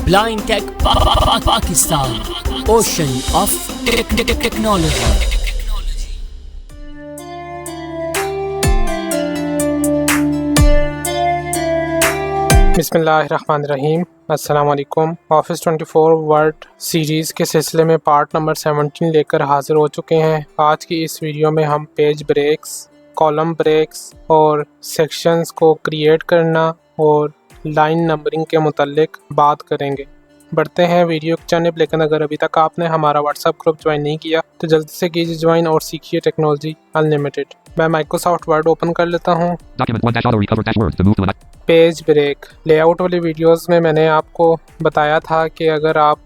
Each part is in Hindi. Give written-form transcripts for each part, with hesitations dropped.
Blind Tech Pakistan, Ocean of Technology. बिस्मिल्लाहिर्रहमानिर्रहीम। अस्सलाम वालेकुम। ऑफिस 24 वर्ड सीरीज़ के सिलसिले में पार्ट नंबर 17 लेकर हाजिर हो चुके हैं। आज की इस वीडियो में हम पेज ब्रेक्स, कॉलम ब्रेक्स और सेक्शंस को क्रिएट करना और लाइन नंबरिंग के मुतालिक बात करेंगे। बढ़ते हैं वीडियो की जानिब, लेकिन अगर अभी तक आपने हमारा व्हाट्सएप ग्रुप ज्वाइन नहीं किया तो जल्दी से कीजिए ज्वाइन और सीखिए टेक्नोलॉजी अनलिमिटेड। मैं माइक्रोसॉफ्ट वर्ड ओपन कर लेता हूँ। पेज ब्रेक लेआउट वाली वीडियोस में मैंने आपको बताया था कि अगर आप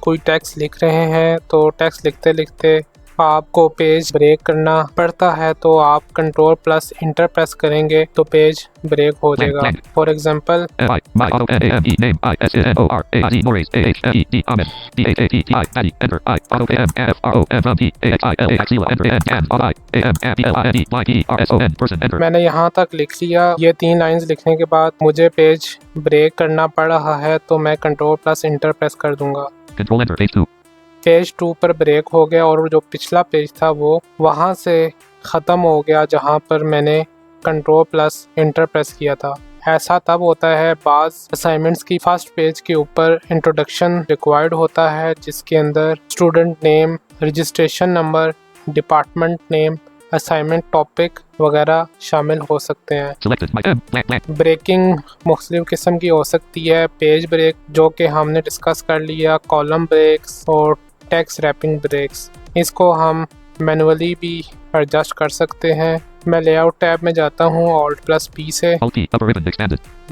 कोई टेक्स्ट लिख रहे हैं तो टेक्स्ट लिखते लिखते आपको पेज ब्रेक करना पड़ता है, तो आप कंट्रोल प्लस इंटर प्रेस करेंगे तो पेज ब्रेक हो जाएगा। फॉर एग्जांपल मैंने यहाँ तक लिख लिया। ये 3 लाइंस लिखने के बाद मुझे पेज ब्रेक करना पड़ रहा है तो मैं कंट्रोल प्लस इंटर प्रेस कर दूंगा। पेज 2 पर ब्रेक हो गया और जो पिछला पेज था वो वहाँ से ख़त्म हो गया जहाँ पर मैंने कंट्रोल प्लस इंटर प्रेस किया था। ऐसा तब होता है बाज़ असाइनमेंट्स की फर्स्ट पेज के ऊपर इंट्रोडक्शन रिक्वायर्ड होता है, जिसके अंदर student name, registration number, department name, assignment topic वगैरह शामिल हो सकते हैं। ब्रेकिंग मुख्तलिफ किस्म की हो सकती है। पेज ब्रेक जो कि हमने डिस्कस कर लिया, कॉलम ब्रेक्स और टेक्स्ट रैपिंग ब्रेक्स, इसको हम मैनुअली भी एडजस्ट कर सकते हैं। मैं लेआउट टैब में जाता हूँ ऑल्ट प्लस पी से।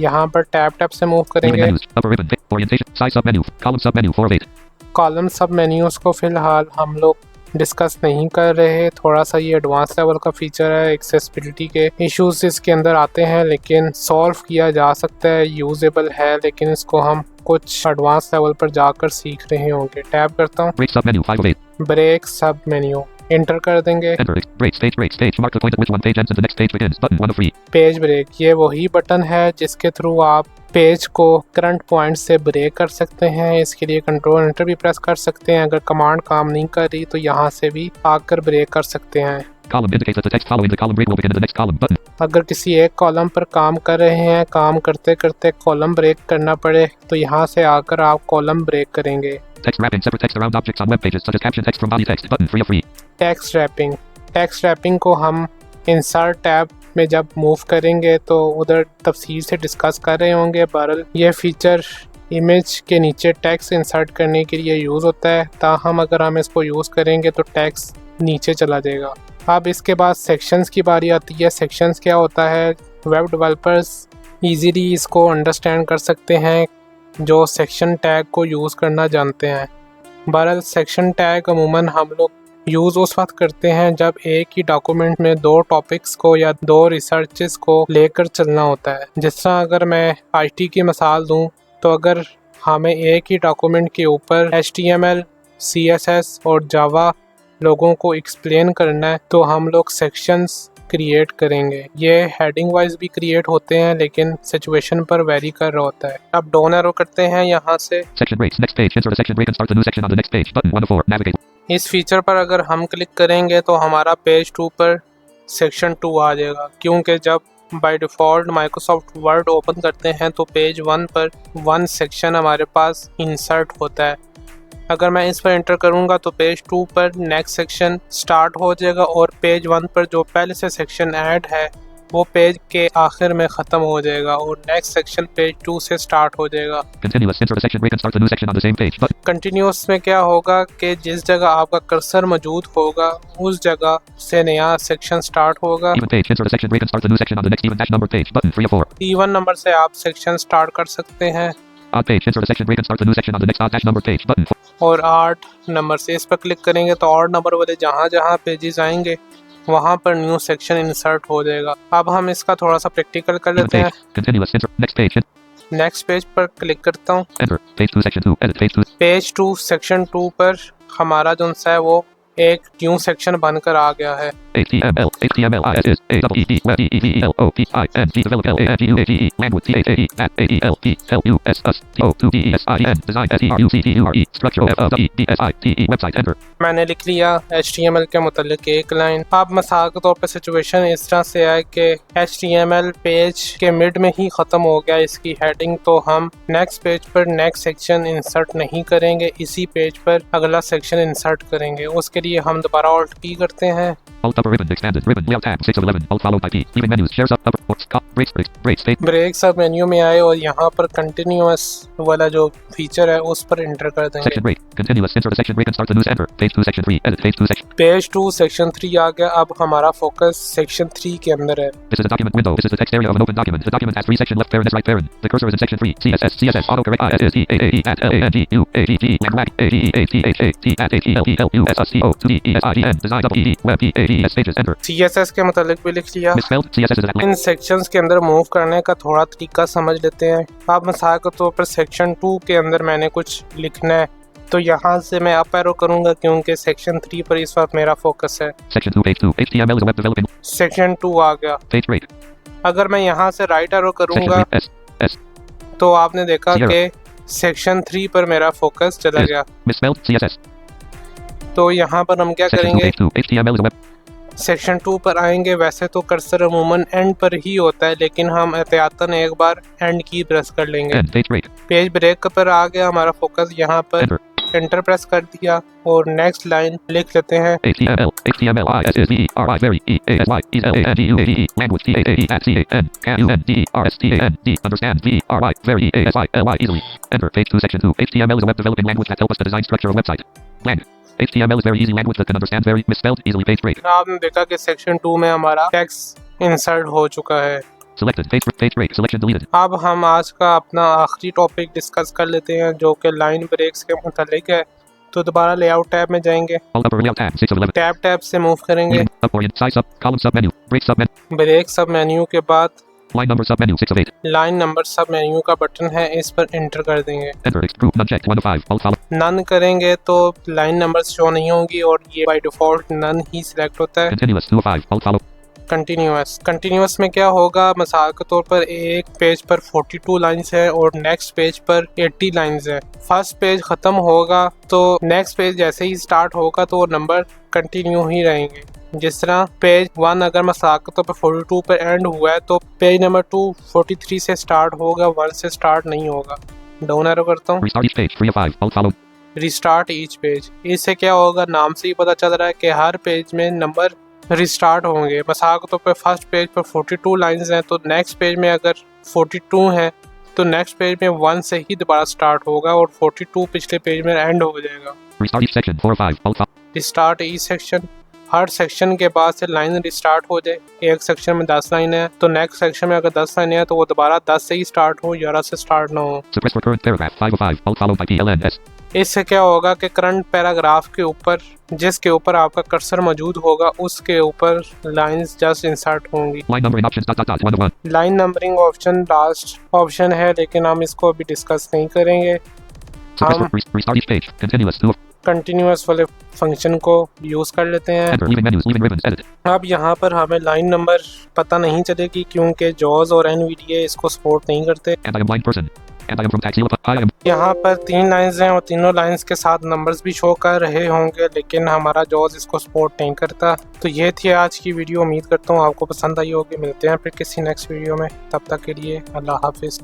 यहाँ पर टैब से मूव करेंगे। कॉलम सब मेन्यूज को फिलहाल हम लोग डिस्कस नहीं कर रहे, थोड़ा सा ये एडवांस लेवल का फीचर है। एक्सेसिबिलिटी के इश्यूज इसके अंदर आते हैं लेकिन सॉल्व किया जा सकता है, यूजेबल है, लेकिन इसको हम कुछ एडवांस लेवल पर जाकर सीख रहे होंगे। टैब करता हूँ, ब्रेक सब मेन्यू इंटर कर देंगे। पेज ब्रेक ये वही बटन है जिसके थ्रू आप पेज को करंट पॉइंट से ब्रेक कर सकते हैं। इसके लिए कंट्रोल एंटर भी प्रेस कर सकते हैं। अगर कमांड काम नहीं कर रही तो यहाँ से भी आकर ब्रेक कर सकते हैं। अगर किसी एक कॉलम पर काम कर रहे हैं, काम करते करते कॉलम ब्रेक करना पड़े तो यहाँ से आकर आप कॉलम ब्रेक करेंगे। टेक्स्ट रैपिंग को हम इंसर्ट टैब में जब मूव करेंगे तो उधर तफसील से डिस्कस कर रहे होंगे। बहरहाल यह फीचर इमेज के नीचे टेक्स्ट इंसर्ट करने के लिए यूज़ होता है, ताहम अगर हम इसको यूज़ करेंगे तो टेक्स्ट नीचे चला जाएगा। अब इसके बाद सेक्शंस की बारी आती है। सेक्शंस क्या होता है, वेब डेवलपर्स इजीली इसको अंडरस्टैंड कर सकते हैं जो सेक्शन टैग को यूज़ करना जानते हैं। बहरहाल सेक्शन टैग अमूमन हम लोग यूज़ उस वक्त करते हैं जब एक ही डॉक्यूमेंट में 2 टॉपिक्स को या 2 रिसर्चेस को लेकर चलना होता है। जिस तरह अगर मैं आईटी की मिसाल दूं तो अगर हमें एक ही डॉक्यूमेंट के ऊपर HTML, CSS और जावा लोगों को एक्सप्लेन करना है तो हम लोग सेक्शंस क्रिएट करेंगे। ये हेडिंग वाइज भी क्रिएट होते हैं लेकिन सिचुएशन पर वेरी कर रहा होता है। अब डाउन एरो करते हैं यहाँ से। इस फीचर पर अगर हम क्लिक करेंगे तो हमारा पेज 2 पर सेक्शन 2 आ जाएगा, क्योंकि जब by default Microsoft word open करते हैं तो पेज 1 पर 1 सेक्शन हमारे पास इंसर्ट होता है। अगर मैं इस पर एंटर करूंगा तो पेज 2 पर नेक्स्ट सेक्शन स्टार्ट हो जाएगा और पेज 1 पर जो पहले से सेक्शन ऐड है वो पेज के आखिर में ख़त्म हो जाएगा और नेक्स्ट सेक्शन पेज 2 से स्टार्ट हो जाएगा। कंटिन्यूअस में क्या होगा कि जिस जगह आपका कर्सर मौजूद होगा उस जगह से नया सेक्शन स्टार्ट होगा। even नंबर से आप सेक्शन स्टार्ट कर सकते हैं और 8 नंबर से इस पर क्लिक करेंगे तो 8 नंबर वाले जहाँ जहाँ पेजेस आएंगे वहाँ पर न्यू सेक्शन इंसर्ट हो जाएगा। अब हम इसका थोड़ा सा प्रैक्टिकल कर लेते हैं। नेक्स्ट पेज पर क्लिक करता हूँ। पेज 2 सेक्शन 2 पर हमारा जो है वो एक न्यू सेक्शन बनकर आ गया है। HTML, HTML, is A double E D web DEVELOPING develop LANGUAGE language THAE at AELP LUS TO2DESIN design STRUCTURE structure FDESITE website enter. मैंने लिख लिया HTML के मुतालिक एक लाइन। अब मिसाल के तौर पर सिचुएशन इस तरह से है कि HTML पेज के मिड में ही ख़त्म हो गया इसकी हेडिंग, तो हम नेक्स्ट पेज पर नेक्स्ट सेक्शन इंसर्ट नहीं करेंगे, इसी पेज पर अगला सेक्शन इंसर्ट करेंगे। उसके लिए हम दोबारा Alt P करते हैं। Alt upper ribbon expanded ribbon layout tab 6 of 11 Alt followed by P leaving menus shares up upper break state break sub menu में आए और यहाँ पर कंटिन्यूअस वाला जो फीचर है उस पर एंटर कर देंगे। section break continuous insert a section break and start the news enter page 2 section 3 edit page 2 section page 2 section 3 आ गया। अब हमारा फोकस सेक्शन 3 के अंदर है। This is a document window. This is the text area of an open document. The document has 3 sections left parent is right parent. The cursor is in section 3. CSS autocorrect ISE at LANGUAGE language AEATHAT at HELPLUSSCO2DESIN design double ED web EADS pages enter. CSS के मुतालिक भी लिख लिया। Misspelled CSS is at in sections के अंदर मूव करने का थोड़ा तरीका समझ लेते हैं। अब मिसाल के तौर पर सेक्शन 2 के अंदर मैंने कुछ लिखना है, तो यहाँ से मैं अप एरो करूँगा क्योंकि सेक्शन 3 पर इस वक्त मेरा फोकस है। Section 2 page 2 HTML is a web developing section 2 आ गया। page break अगर मैं यहाँ से राइट एरो section करूँगा 3 S तो आपने देखा Zero. कि सेक्शन 3 पर मेरा फोकस चला Yes. गया। misspelled CSS तो यहाँ पर हम क्या section 2 करेंगे, page 2 HTML is a web section 2 पर आएंगे। वैसे तो कर्सर अमूमन एंड पर ही होता है, लेकिन हम एहतियातन एक बार एंड की प्रेस कर लेंगे। end page break page break पर आ गया हमारा फोकस, यहाँ पर enter एंटर प्रेस कर दिया और नेक्स्ट लाइन लिख लेते हैं। HTML ISSVERI very EASY ELANGUAGE language TAE at CAN CUNDRSTAND understand VRI very EASY LY easily enter page 2 section 2 HTML is a web developing language that helps us to design structure of website lang HTML is very easy language that can understand very misspelled easily page break आपने देखा कि सेक्शन 2 में हमारा टेक्स्ट इंसर्ट हो चुका है। selected page break selection deleted अब हम आज का अपना आखिरी टॉपिक डिस्कस कर लेते हैं जो कि लाइन ब्रेक्स के मुतालिक है। तो दोबारा लेआउट टैब में जाएंगे, alt upper layout tab 6 of 11 tab से मूव करेंगे। up orient size up column sub menu break sub menu break sub menu के बाद line number sub menu 6 of 8 line number sub menu का बटन है, इस पर एंटर कर देंगे। enter group none checked 1 of 5 alt follow none करेंगे तो लाइन नंबर्स शो नहीं होंगी और ये बाय डिफॉल्ट नन ही सिलेक्ट होता है। continuous 2 of 5 alt follow continuous में क्या होगा, मिसाल के तौर पर एक पेज पर 42 लाइंस है और नेक्स्ट पेज पर 80 लाइंस है। फर्स्ट पेज खत्म होगा तो नेक्स्ट पेज जैसे ही स्टार्ट होगा तो वो नंबर कंटिन्यू ही रहेंगे। जिस तरह पेज 1 अगर मिसाल के तौर पर 42 पर एंड हुआ है तो पेज नंबर 2 43 से स्टार्ट होगा, 1 से स्टार्ट नहीं होगा। डाउन एरो करता हूँ, restart each page 3 of 5 alt follow restart each page. इससे क्या होगा, नाम से ही पता चल रहा है कि हर पेज में नंबर रिस्टार्ट होंगे। मिसाल के तौर पर फर्स्ट पेज पर 42 लाइंस हैं तो नेक्स्ट पेज में अगर 42 हैं तो नेक्स्ट पेज में 1 से ही दोबारा स्टार्ट होगा और 42 पिछले पेज में एंड हो जाएगा। restart each section 4 of 5 alt follow restart each section, her section के बाद से लाइन रिस्टार्ट हो जाए। एक सेक्शन में 10 लाइन है तो नेक्स्ट सेक्शन में अगर 10 लाइन है तो वो दोबारा 10 से ही स्टार्ट हो, 11 से स्टार्ट ना हो। suppress for current paragraph 5 of 5 alt followed by PLNS इससे क्या होगा कि करंट पैराग्राफ के ऊपर जिसके ऊपर आपका कर्सर मौजूद होगा उसके ऊपर लाइंस जस्ट इंसर्ट होंगी। line numbering options ... 1 of 1 line numbering option last option है, लेकिन हम इसको अभी डिस्कस नहीं करेंगे। suppress हम for restart each page continuous 2 of continuous वाले फंक्शन को यूज कर लेते हैं। enter leaving menus leaving ribbons edit अब यहाँ पर हमें लाइन नंबर पता नहीं चलेगी क्योंकि जॉज और NVDA इसको सपोर्ट नहीं करते। and I am blind person and I am from Taxila I am यहाँ पर 3 लाइंस हैं और तीनों लाइंस के साथ नंबर्स भी शो कर रहे होंगे, लेकिन हमारा जॉज इसको सपोर्ट नहीं करता। तो ये थी आज की वीडियो, उम्मीद करता हूँ आपको पसंद आई होगी। मिलते हैं फिर किसी नेक्स्ट वीडियो में, तब तक के लिए अल्लाह हाफिज़।